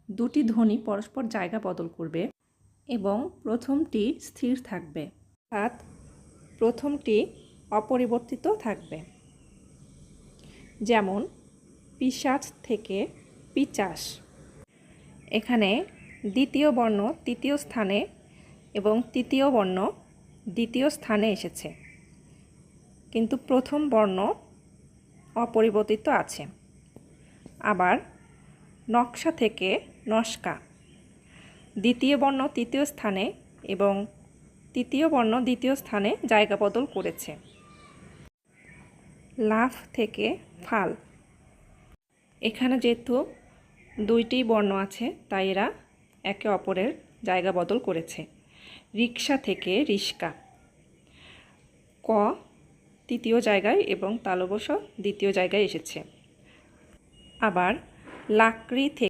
দুটি ধ্বনি পরস্পর জায়গা বদল করবে এবং প্রথমটি স্থির থাকবে, অর্থাৎ প্রথমটি অপরিবর্তিত থাকবে। যেমন পিশাচ থেকে পিচাস। এখানে দ্বিতীয় বর্ণ তৃতীয় স্থানে এবং তৃতীয় বর্ণ দ্বিতীয় স্থানে এসেছে, কিন্তু প্রথম বর্ণ অপরিবর্তিত আছে। আবার নকশা থেকে নস্কা। দ্বিতীয় বর্ণ তৃতীয় স্থানে এবং তৃতীয় বর্ণ দ্বিতীয় স্থানে জায়গা বদল করেছে। লাফ থেকে ফাল। এখানে যেহেতু দুইটি বর্ণ আছে তাই এরা একে অপরের জায়গা বদল করেছে। রিক্সা থেকে রিস্কা। ক তৃতীয় জায়গায় এবং তালব্য শ দ্বিতীয় জায়গায় এসেছে। আবার লাকড়ি থেকে